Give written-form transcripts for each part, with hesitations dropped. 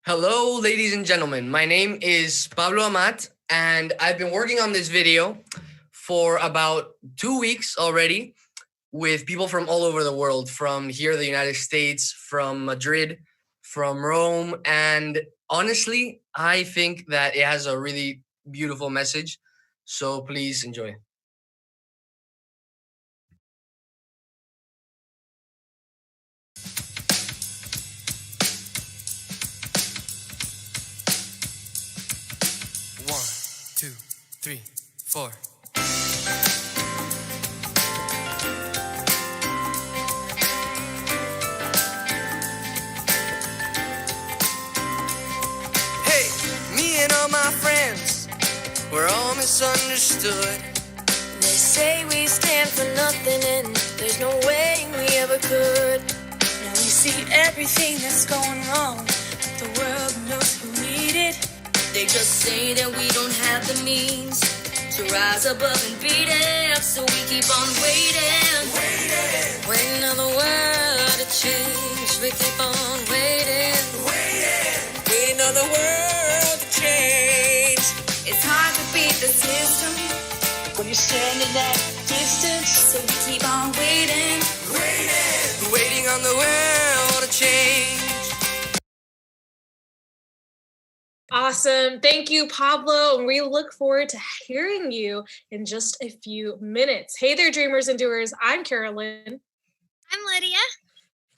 Hello, ladies and gentlemen. My name is Pablo Amat, and I've been working on this video for about 2 weeks already with people from all over the world, from here, the United States, from Madrid, from Rome. And honestly, I think that it has a really beautiful message. So please enjoy. One, two, three, four. Hey, me and all my friends, we're all misunderstood. They say we stand for nothing and there's no way we ever could. Now we see everything that's going wrong. The world knows who need it. They just say that we don't have the means to rise above and beat it. So we keep on waiting. Waiting on the world to change. We keep on waiting. Waiting on the world to change. It's hard to beat the system when you stand in that distance. So we keep on waiting. Waiting on the world to change. Awesome. Thank you, Pablo. And we look forward to hearing you in just a few minutes. Hey there, dreamers and doers. I'm Carolyn. I'm Lydia.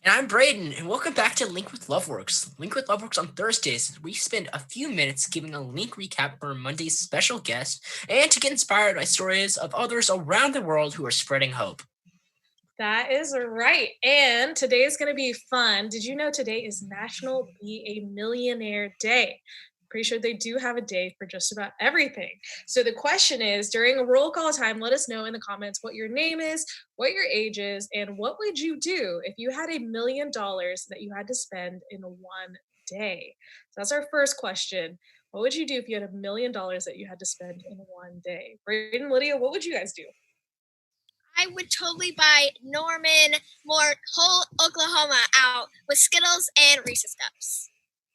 And I'm Braden, and welcome back to Link with Loveworks. Link with Loveworks on Thursdays, we spend a few minutes giving a Link recap for Monday's special guest and to get inspired by stories of others around the world who are spreading hope. That is right. And today is going to be fun. Did you know today is National Be a Millionaire Day? Pretty sure they do have a day for just about everything. So the question is, during a roll call time, let us know in the comments what your name is, what your age is, and what would you do if you had $1 million that you had to spend in one day? So that's our first question. What would you do if you had $1 million that you had to spend in one day? Braden, Lydia, what would you guys do? I would totally buy Norman Moore whole Oklahoma out with Skittles and Reese's Cups.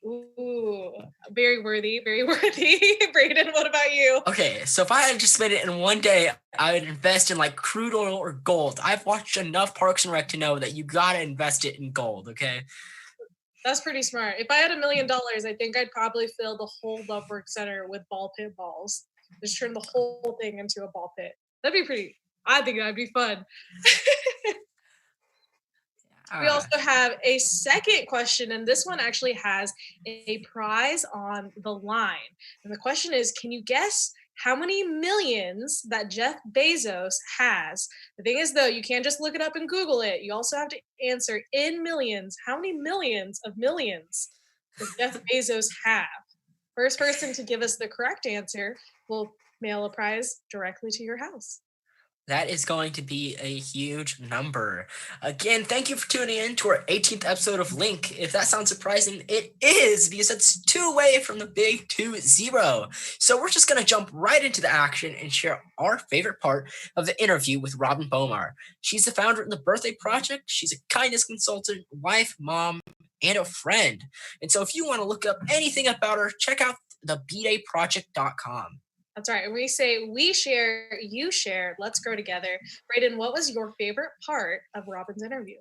Ooh, very worthy, very worthy. Braden, what about you? Okay, so if I had to spend it in one day, I would invest in like crude oil or gold. I've watched enough Parks and Rec to know that you gotta invest it in gold, okay? That's pretty smart. If I had $1 million, I think I'd probably fill the whole Lovework Center with ball pit balls. Just turn the whole thing into a ball pit. I think that'd be fun. We also have a second question, and this one actually has a prize on the line. And the question is, can you guess how many millions that Jeff Bezos has? The thing is, though, you can't just look it up and Google it. You also have to answer in millions. How many millions of millions does Jeff Bezos have? First person to give us the correct answer will mail a prize directly to your house. That is going to be a huge number. Again, thank you for tuning in to our 18th episode of Link. If that sounds surprising, it is, because it's 2 away from the big 2-0. So we're just going to jump right into the action and share our favorite part of the interview with Robin Bomar. She's the founder of the Birthday Project. She's a kindness consultant, wife, mom, and a friend. And so if you want to look up anything about her, check out the bdayproject.com. That's right. And we say we share, you share, let's grow together. Braden, what was your favorite part of Robin's interview?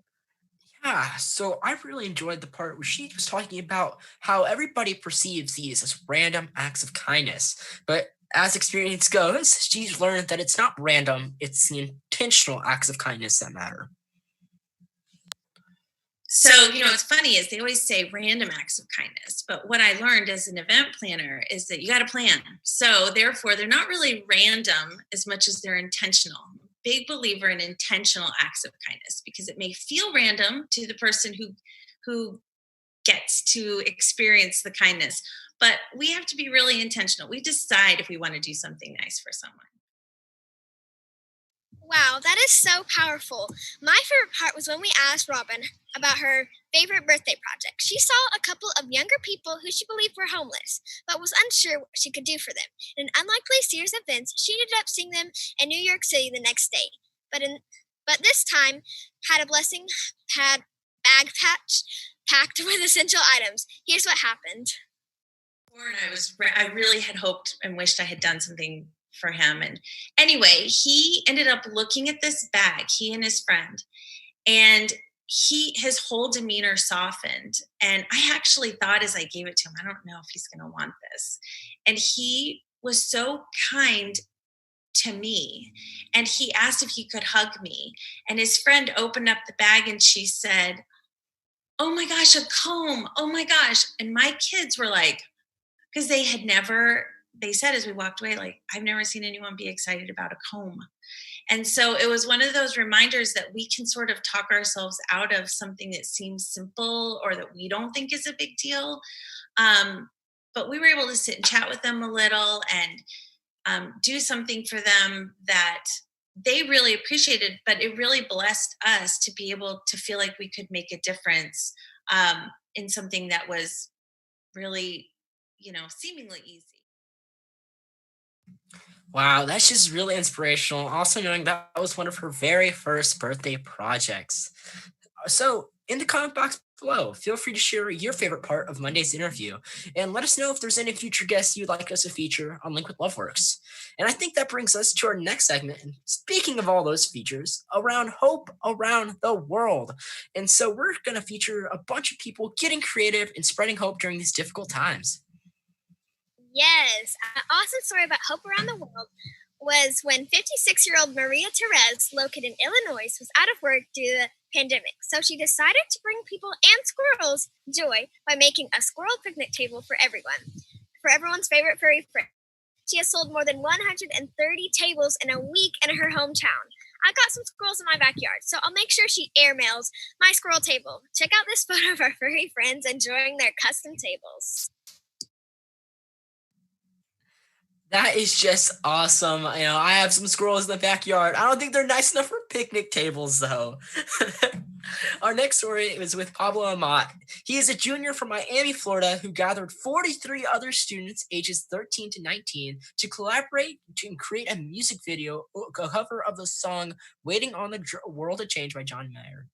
Yeah, so I really enjoyed the part where she was talking about how everybody perceives these as random acts of kindness. But as experience goes, she's learned that it's not random, it's the intentional acts of kindness that matter. So, what's funny is they always say random acts of kindness. But what I learned as an event planner is that you got to plan. So therefore, they're not really random as much as they're intentional. Big believer in intentional acts of kindness because it may feel random to the person who gets to experience the kindness. But we have to be really intentional. We decide if we want to do something nice for someone. Wow, that is so powerful. My favorite part was when we asked Robin about her favorite birthday project. She saw a couple of younger people who she believed were homeless, but was unsure what she could do for them. In an unlikely series of events, she ended up seeing them in New York City the next day. But this time had a blessing bag packed with essential items. Here's what happened. born, I really had hoped and wished I had done something for him. And anyway, he ended up looking at this bag, he and his friend, and his whole demeanor softened. And I actually thought as I gave it to him, I don't know if he's going to want this. And he was so kind to me, and he asked if he could hug me. And his friend opened up the bag and she said, "Oh my gosh, a comb. Oh my gosh." And my kids were like, because they said as we walked away, like, "I've never seen anyone be excited about a comb." And so it was one of those reminders that we can sort of talk ourselves out of something that seems simple or that we don't think is a big deal. But we were able to sit and chat with them a little and do something for them that they really appreciated, but it really blessed us to be able to feel like we could make a difference in something that was really, seemingly easy. Wow, that's just really inspirational. Also, knowing that was one of her very first birthday projects. So, in the comment box below, feel free to share your favorite part of Monday's interview and let us know if there's any future guests you'd like us to feature on Link with Loveworks. And I think that brings us to our next segment. And speaking of all those features, around hope around the world. And so, we're going to feature a bunch of people getting creative and spreading hope during these difficult times. Yes, an awesome story about hope around the world was when 56-year-old Maria Therese, located in Illinois, was out of work due to the pandemic. So she decided to bring people and squirrels joy by making a squirrel picnic table for everyone's favorite furry friend. She has sold more than 130 tables in a week in her hometown. I've got some squirrels in my backyard, so I'll make sure she airmails my squirrel table. Check out this photo of our furry friends enjoying their custom tables. That is just awesome. I have some squirrels in the backyard. I don't think they're nice enough for picnic tables, though. Our next story is with Pablo Amat. He is a junior from Miami, Florida, who gathered 43 other students ages 13 to 19 to collaborate to create a music video, a cover of the song Waiting on the World to Change by John Mayer.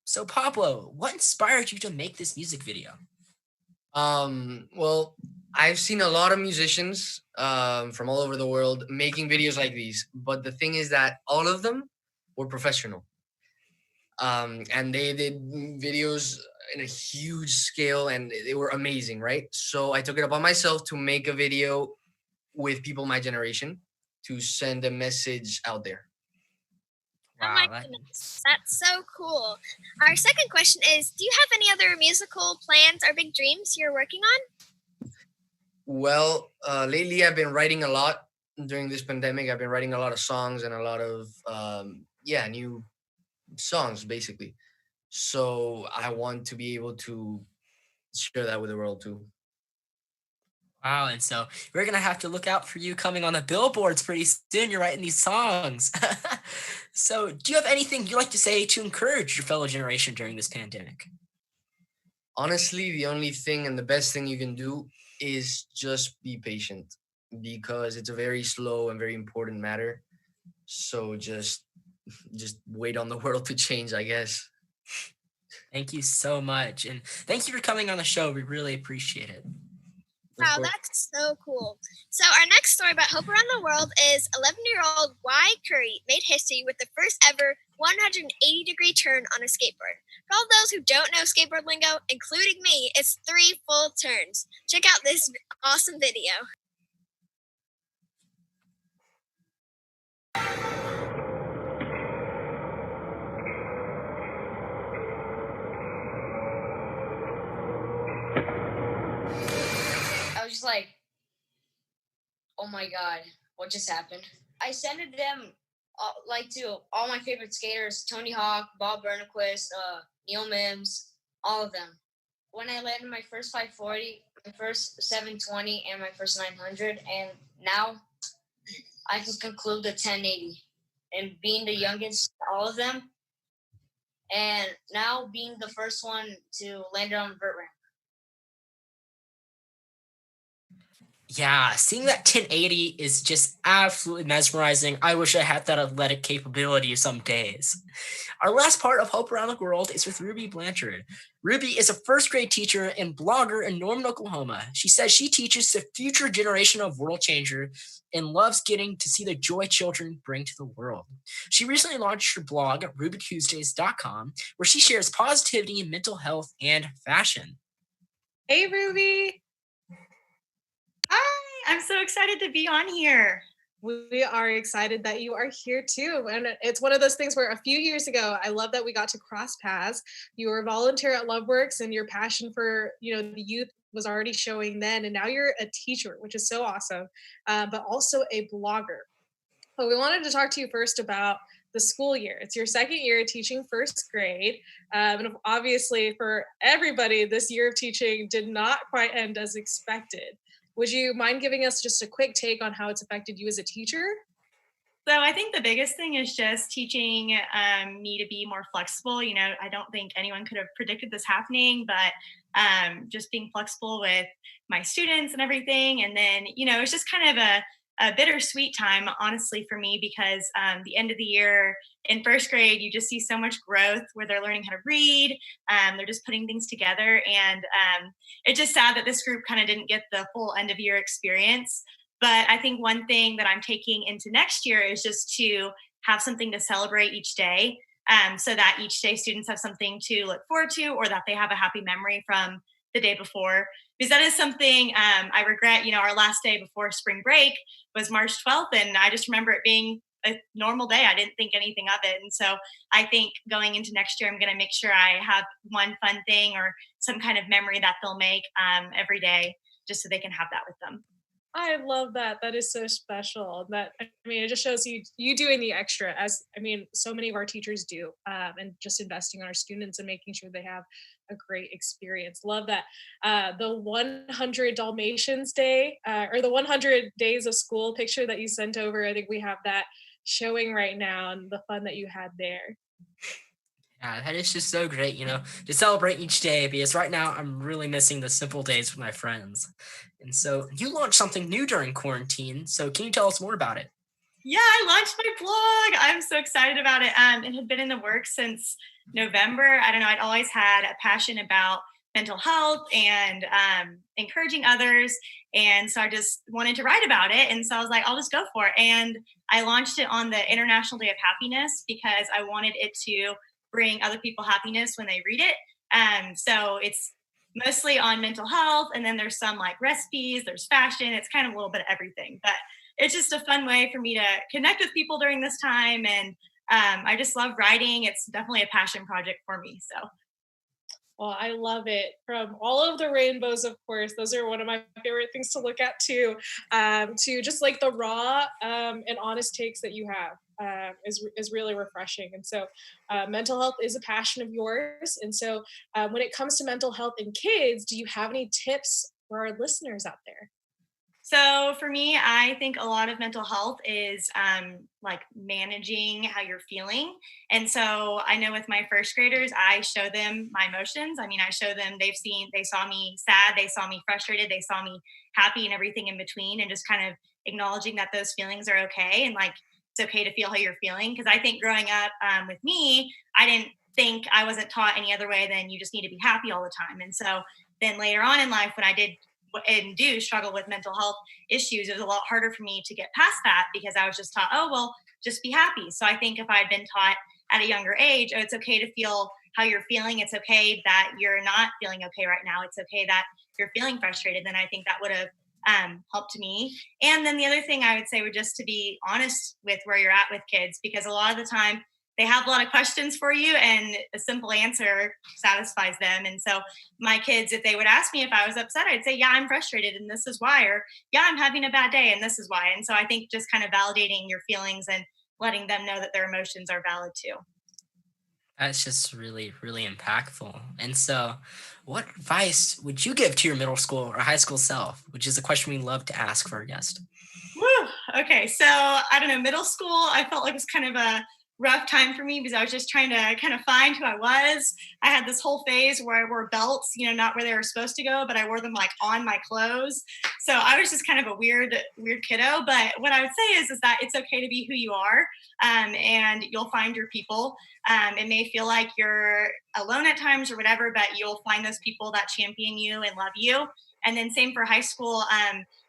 So, Pablo, what inspired you to make this music video? Well, I've seen a lot of musicians from all over the world making videos like these, but the thing is that all of them were professional. And they did videos in a huge scale and they were amazing, right? So I took it upon myself to make a video with people my generation to send a message out there. Wow, oh my goodness, that's so cool. Our second question is, do you have any other musical plans or big dreams you're working on? Well, lately I've been writing a lot during this pandemic. I've been writing a lot of songs and a lot of, new songs, basically. So I want to be able to share that with the world too. Wow, and so we're going to have to look out for you coming on the billboards pretty soon. You're writing these songs. So do you have anything you'd like to say to encourage your fellow generation during this pandemic? Honestly, the only thing and the best thing you can do is just be patient because it's a very slow and very important matter. So just wait on the world to change, I guess. Thank you so much. And thank you for coming on the show. We really appreciate it. Wow, that's so cool. So our next story about hope around the world is 11-year-old Y. Curry made history with the first ever 180-degree turn on a skateboard. For all those who don't know skateboard lingo, including me, it's 3 full turns. Check out this awesome video. I was just like, oh my God, what just happened? I sent them to all my favorite skaters, Tony Hawk, Bob Burnquist, Neil Mims, all of them. When I landed my first 540, my first 720, and my first 900, and now I can conclude the 1080. And being the youngest, all of them, and now being the first one to land on vert ramp. Yeah, seeing that 1080 is just absolutely mesmerizing. I wish I had that athletic capability some days. Our last part of Hope Around the World is with Ruby Blanchard. Ruby is a first grade teacher and blogger in Norman, Oklahoma. She says she teaches the future generation of world changer and loves getting to see the joy children bring to the world. She recently launched her blog at rubytuesdays.com, where she shares positivity, mental health, and fashion. Hey, Ruby. Hi, I'm so excited to be on here. We are excited that you are here too. And it's one of those things where a few years ago, I love that we got to cross paths. You were a volunteer at LoveWorks and your passion for, the youth was already showing then. And now you're a teacher, which is so awesome, but also a blogger. But we wanted to talk to you first about the school year. It's your second year teaching first grade. And obviously for everybody, this year of teaching did not quite end as expected. Would you mind giving us just a quick take on how it's affected you as a teacher? So I think the biggest thing is just teaching me to be more flexible. I don't think anyone could have predicted this happening, but just being flexible with my students and everything. And then, it's just kind of a bittersweet time, honestly, for me, because the end of the year in first grade, you just see so much growth where they're learning how to read. They're just putting things together. And it's just sad that this group kind of didn't get the full end of year experience. But I think one thing that I'm taking into next year is just to have something to celebrate each day, so that each day students have something to look forward to, or that they have a happy memory from the day before. Because that is something I regret. Our last day before spring break was March 12th, and I just remember it being a normal day. I didn't think anything of it. And so I think going into next year, I'm going to make sure I have one fun thing or some kind of memory that they'll make every day, just so they can have that with them. I love that. That is so special. It just shows you doing the extra, as so many of our teachers do, and just investing in our students and making sure they have a great experience. Love that. The 100 Dalmatians Day, or the 100 days of school picture that you sent over, I think we have that showing right now, and the fun that you had there. Yeah, that is just so great, to celebrate each day, because right now I'm really missing the simple days with my friends. And so you launched something new during quarantine. So can you tell us more about it? Yeah, I launched my blog. I'm so excited about it. It had been in the works since November. I don't know. I'd always had a passion about mental health and encouraging others. And so I just wanted to write about it. And so I was like, I'll just go for it. And I launched it on the International Day of Happiness because I wanted it to bring other people happiness when they read it. So it's mostly on mental health, and then there's some like recipes, there's fashion. It's kind of a little bit of everything, but it's just a fun way for me to connect with people during this time. And I just love writing. It's definitely a passion project for me. So. Well, I love it. From all of the rainbows, of course, those are one of my favorite things to look at too. To just like the raw and honest takes that you have is really refreshing. And so mental health is a passion of yours. And so when it comes to mental health in kids, do you have any tips for our listeners out there? So for me, I think a lot of mental health is like managing how you're feeling. And so I know with my first graders, I show them my emotions. I show them, they saw me sad, they saw me frustrated, they saw me happy, and everything in between, and just kind of acknowledging that those feelings are okay. And like, it's okay to feel how you're feeling. Because I think growing up with me, I wasn't taught any other way than you just need to be happy all the time. And so then later on in life, when I did and do struggle with mental health issues, it was a lot harder for me to get past that, because I was just taught, oh, well, just be happy. So I think if I had been taught at a younger age, oh, it's okay to feel how you're feeling. It's okay that you're not feeling okay right now. It's okay that you're feeling frustrated. Then I think that would have helped me. And then the other thing I would say would just to be honest with where you're at with kids, because a lot of the time they have a lot of questions for you, and a simple answer satisfies them. And so my kids, if they would ask me if I was upset, I'd say, yeah, I'm frustrated and this is why, or yeah, I'm having a bad day and this is why. And so I think just kind of validating your feelings and letting them know that their emotions are valid too. That's just really, really impactful. And so what advice would you give to your middle school or high school self, which is a question we love to ask for our guest? Woo. Okay. So I don't know, middle school, I felt like it was kind of a rough time for me because I was just trying to kind of find who I was. I had this whole phase where I wore belts, not where they were supposed to go, but I wore them like on my clothes. So I was just kind of a weird kiddo. But what I would say is that it's okay to be who you are, and you'll find your people. It may feel like you're alone at times or whatever, but you'll find those people that champion you and love you. And then same for high school.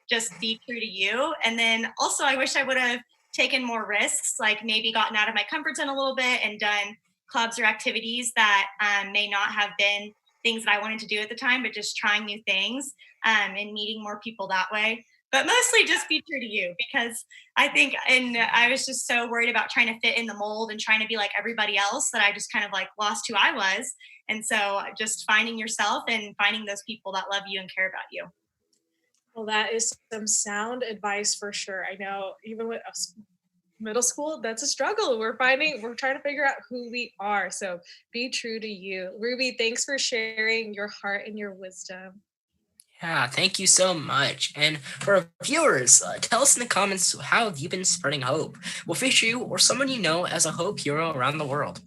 Just be true to you. And then also, I wish I would have taken more risks, like maybe gotten out of my comfort zone a little bit and done clubs or activities that may not have been things that I wanted to do at the time, but just trying new things and meeting more people that way. But mostly just be true to you, because I think, and I was just so worried about trying to fit in the mold and trying to be like everybody else that I just kind of like lost who I was. And so just finding yourself and finding those people that love you and care about you. Well, that is some sound advice for sure. I know even with us, middle school, that's a struggle. We're trying to figure out who we are. So be true to you. Ruby, thanks for sharing your heart and your wisdom. Yeah, thank you so much. And for our viewers, tell us in the comments, how have you been spreading hope? We'll feature you or someone you know as a hope hero around the world.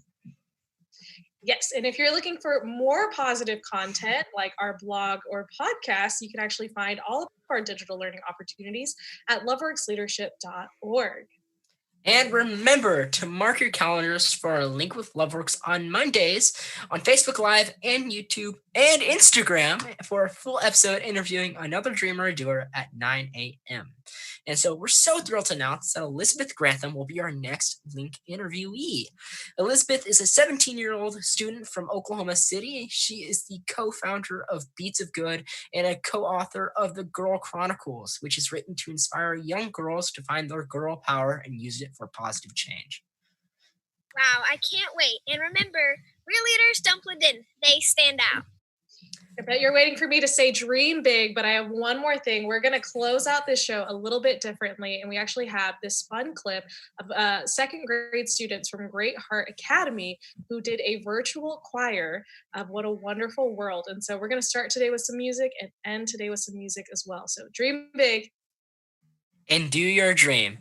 Yes, and if you're looking for more positive content like our blog or podcast, you can actually find all of our digital learning opportunities at loveworksleadership.org. And remember to mark your calendars for our Link with Loveworks on Mondays on Facebook Live and YouTube and Instagram for a full episode interviewing another dreamer or doer at 9 a.m. And so we're so thrilled to announce that Elizabeth Grantham will be our next Link interviewee. Elizabeth is a 17-year-old student from Oklahoma City. She is the co-founder of Beats of Good and a co-author of The Girl Chronicles, which is written to inspire young girls to find their girl power and use it for positive change. Wow, I can't wait. And remember, real leaders don't blend in, they stand out. I bet you're waiting for me to say dream big, but I have one more thing. We're going to close out this show a little bit differently. And we actually have this fun clip of second grade students from Great Heart Academy who did a virtual choir of What a Wonderful World. And so we're going to start today with some music and end today with some music as well. So dream big. And do your dream.